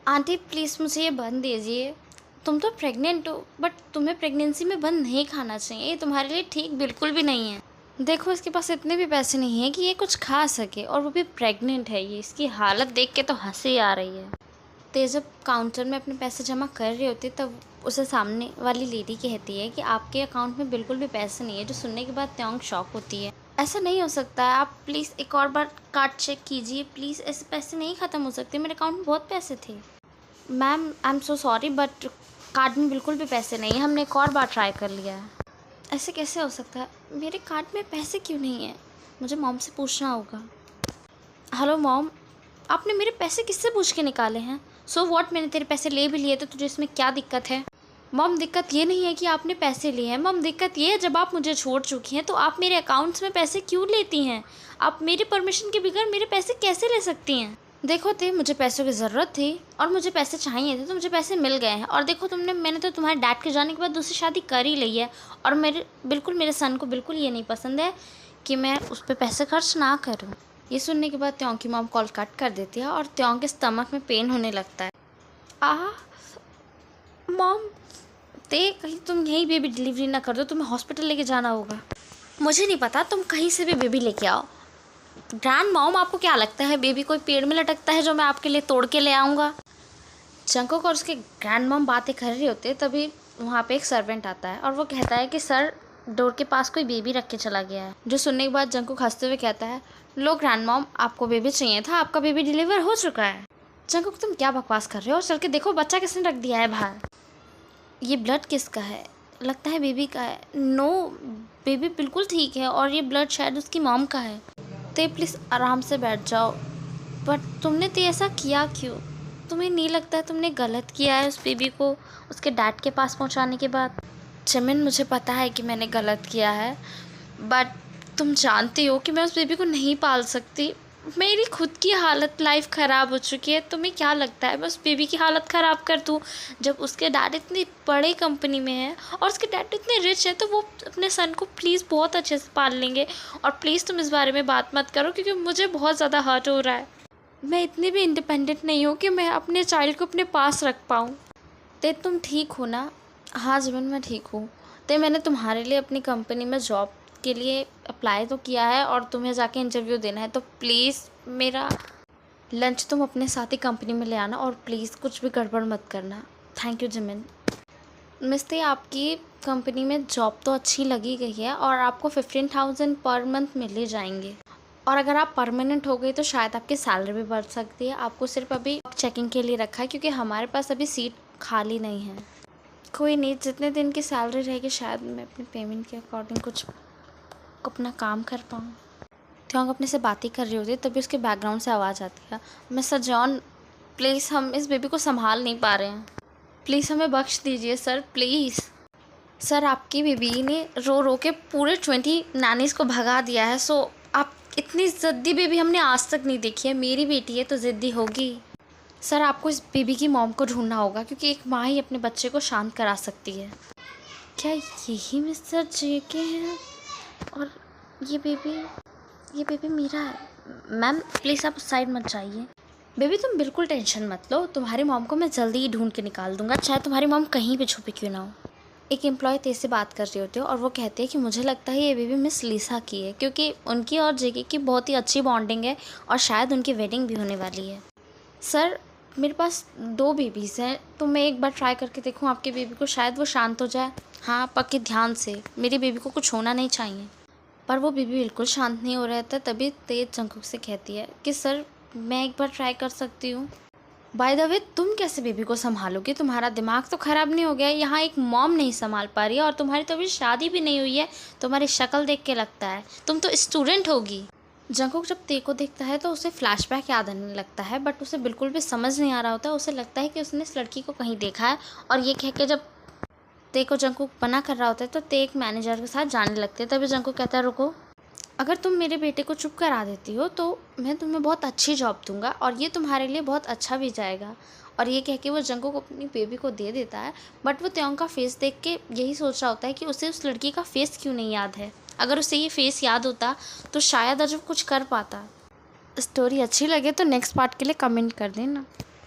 Aunty please मुझे ये बन दीजिए। तुम तो प्रेग्नेंट हो, बट तुम्हें प्रेगनेंसी में बंद नहीं खाना चाहिए, ये तुम्हारे लिए ठीक बिल्कुल भी नहीं है। देखो इसके पास इतने भी पैसे नहीं हैं कि ये कुछ खा सके, और वो भी प्रेग्नेंट है। ये इसकी हालत देख के तो हंसी आ रही है। ते जब काउंटर में अपने पैसे जमा कर रही होती तब उसे सामने वाली लेडी कहती है कि आपके अकाउंट में बिल्कुल भी पैसे नहीं है, जो सुनने के बाद त्योंग शॉक होती है। ऐसा नहीं हो सकता है, आप प्लीज़ एक और बार कार्ड चेक कीजिए प्लीज़, ऐसे पैसे नहीं ख़त्म हो सकते, मेरे अकाउंट में बहुत पैसे थे। Ma'am I am so sorry but card में बिल्कुल भी पैसे नहीं है, हमने एक और बार ट्राई कर लिया है। ऐसे कैसे हो सकता है, मेरे कार्ड में पैसे क्यों नहीं है? मुझे मॉम से पूछना होगा। हेलो मॉम, आपने मेरे पैसे किससे पूछ के निकाले हैं? सो व्हाट, मैंने तेरे पैसे ले भी लिए तो तुझे इसमें क्या दिक्कत है? मॉम दिक्कत ये नहीं है कि आपने पैसे लिए हैं, मॉम दिक्कत ये है जब आप मुझे छोड़ चुकी हैं तो आप मेरे अकाउंट्स में पैसे क्यों लेती हैं? आप मेरी परमिशन के बगैर मेरे पैसे कैसे ले सकती हैं? देखो ते, मुझे पैसों की ज़रूरत थी और मुझे पैसे चाहिए थे, तो मुझे पैसे मिल गए हैं। और देखो मैंने तो तुम्हारे डैड के जाने के बाद दूसरी शादी कर ही ली है, और मेरे सन को बिल्कुल ये नहीं पसंद है कि मैं उस पर पैसे खर्च ना करूँ। ये सुनने के बाद त्योंग की मॉम कॉल कट कर देती है और त्योंग के स्टमक में पेन होने लगता है। मॉम, ते कहीं तुम यहीं बेबी डिलीवरी ना कर दो, तुम्हें हॉस्पिटल लेके जाना होगा। मुझे नहीं पता, तुम कहीं से भी बेबी लेके आओ। ग्रैंड मॉम, आपको क्या लगता है बेबी कोई पेड़ में लटकता है जो मैं आपके लिए तोड़ के ले आऊँगा? जंगकुक और उसके ग्रैंड मॉम बातें कर रही होते तभी वहाँ पे एक सर्वेंट आता है और वो कहता है कि सर, डोर के पास कोई बेबी रख के चला गया है। जो सुनने के बाद जंगकुक हंसते हुए कहता है, लो ग्रैंड मॉम, आपको बेबी चाहिए था, आपका बेबी डिलीवर हो चुका है। जंगकुक, तुम क्या बकवास कर रहे हो? चल के देखो बच्चा किसने रख दिया है बाहर। ये ब्लड किसका है? लगता है बेबी का है। नो, बेबी बिल्कुल ठीक है और ये ब्लड शायद उसकी मॉम का है। ते प्लीज़ आराम से बैठ जाओ। बट तुमने तो ऐसा किया क्यों? तुम्हें नहीं लगता तुमने गलत किया है उस बेबी को उसके डैड के पास पहुंचाने के बाद? जिमिन, मुझे पता है कि मैंने गलत किया है, बट तुम जानती हो कि मैं उस बेबी को नहीं पाल सकती। मेरी खुद की हालत, लाइफ ख़राब हो चुकी है। तुम्हें क्या लगता है मैं उस बेबी की हालत ख़राब कर दूँ? जब उसके डैड इतनी बड़ी कंपनी में है और उसके डैड इतने रिच है, तो वो अपने सन को प्लीज़ बहुत अच्छे से पाल लेंगे। और प्लीज़ तुम इस बारे में बात मत करो, क्योंकि मुझे बहुत ज़्यादा हर्ट हो रहा है। मैं इतनी भी इंडिपेंडेंट नहीं हूँ कि मैं अपने चाइल्ड को अपने पास रख पाऊँ। ते, तुम ठीक हो ना? हाँ जिमिन, मैं ठीक हूँ। ते, मैंने तुम्हारे लिए अपनी कंपनी में जॉब के लिए अप्लाई तो किया है और तुम्हें जाके इंटरव्यू देना है, तो प्लीज़ मेरा लंच तुम अपने साथ ही कंपनी में ले आना और प्लीज़ कुछ भी गड़बड़ मत करना। Thank you Jimin. मिस्ते, आपकी कंपनी में जॉब तो अच्छी लगी गई है और आपको 15,000 पर मंथ मिल ही जाएंगे, और अगर आप परमानेंट हो गई तो शायद आपकी सैलरी भी बढ़ सकती है। आपको सिर्फ अभी चेकिंग के लिए रखा है क्योंकि हमारे पास अभी सीट खाली नहीं है। कोई नहीं, जितने दिन की सैलरी रहेगी शायद मैं अपने पेमेंट के अकॉर्डिंग कुछ अपना काम कर पाऊँ। त्योंग अपने से बातें कर रही होती है तभी उसके बैकग्राउंड से आवाज़ आती है, मिस्टर जॉन प्लीज़, हम इस बेबी को संभाल नहीं पा रहे हैं, प्लीज़ हमें बख्श दीजिए सर, प्लीज़। सर, आपकी बेबी ने रो रो के पूरे 20 नानीज़ को भगा दिया है। सो आप, इतनी ज़िद्दी बेबी हमने आज तक नहीं देखी है। मेरी बेटी है तो ज़िद्दी होगी। सर, आपको इस बेबी की मॉम को ढूंढना होगा क्योंकि एक माँ ही अपने बच्चे को शांत करा सकती है। क्या यही मिस्टर जेके हैं? और ये बेबी मेरा है। मैम प्लीज़ आप उस साइड मत जाइए। बेबी तुम बिल्कुल टेंशन मत लो, तुम्हारी मॉम को मैं जल्दी ही ढूंढ के निकाल दूंगा, चाहे तुम्हारी मॉम कहीं भी छुपी क्यों ना हो। एक एम्प्लॉय तेज से बात कर रही होती है और वो कहते हैं कि मुझे लगता है ये बेबी मिस लिसा की है, क्योंकि उनकी और जेके की बहुत ही अच्छी बॉन्डिंग है और शायद उनकी वेडिंग भी होने वाली है। सर, मेरे पास 2 बेबीज़ हैं, तो मैं एक बार ट्राई करके देखूँ आपके बेबी को, शायद वो शांत हो जाए। हाँ पक्के ध्यान से, मेरी बेबी को कुछ होना नहीं चाहिए। पर वो बेबी बिल्कुल शांत नहीं हो रहा था। तभी तेज जंगकुक से कहती है कि सर, मैं एक बार ट्राई कर सकती हूँ। बाय द वे, तुम कैसे बेबी को संभालोगे? तुम्हारा दिमाग तो ख़राब नहीं हो गया? यहाँ एक मॉम नहीं संभाल पा रही है और तुम्हारी तो अभी शादी भी नहीं हुई है। तुम्हारी शक्ल देख के लगता है तुम तो स्टूडेंट होगी। जंगकुक जब ते को देखता है तो उसे फ्लैशबैक याद आने लगता है, बट उसे बिल्कुल भी समझ नहीं आ रहा होता। उसे लगता है कि उसने इस लड़की को कहीं देखा है, और ये कह के जब ते को जंगकुक मना कर रहा होता है तो ते एक मैनेजर के साथ जाने लगते हैं। तभी जंगकुक कहता है, रुको, अगर तुम मेरे बेटे को चुप करा देती हो तो मैं तुम्हें बहुत अच्छी जॉब दूंगा और ये तुम्हारे लिए बहुत अच्छा भी जाएगा। और ये कह के वो जंगकुक अपनी बेबी को दे देता है, बट वो त्योंग का फेस देख के यही सोच रहा होता है कि उसे उस लड़की का फेस क्यों नहीं याद है। अगर उसे ये फेस याद होता तो शायद आज वो कुछ कर पाता। स्टोरी अच्छी लगे तो नेक्स्ट पार्ट के लिए कमेंट कर देना।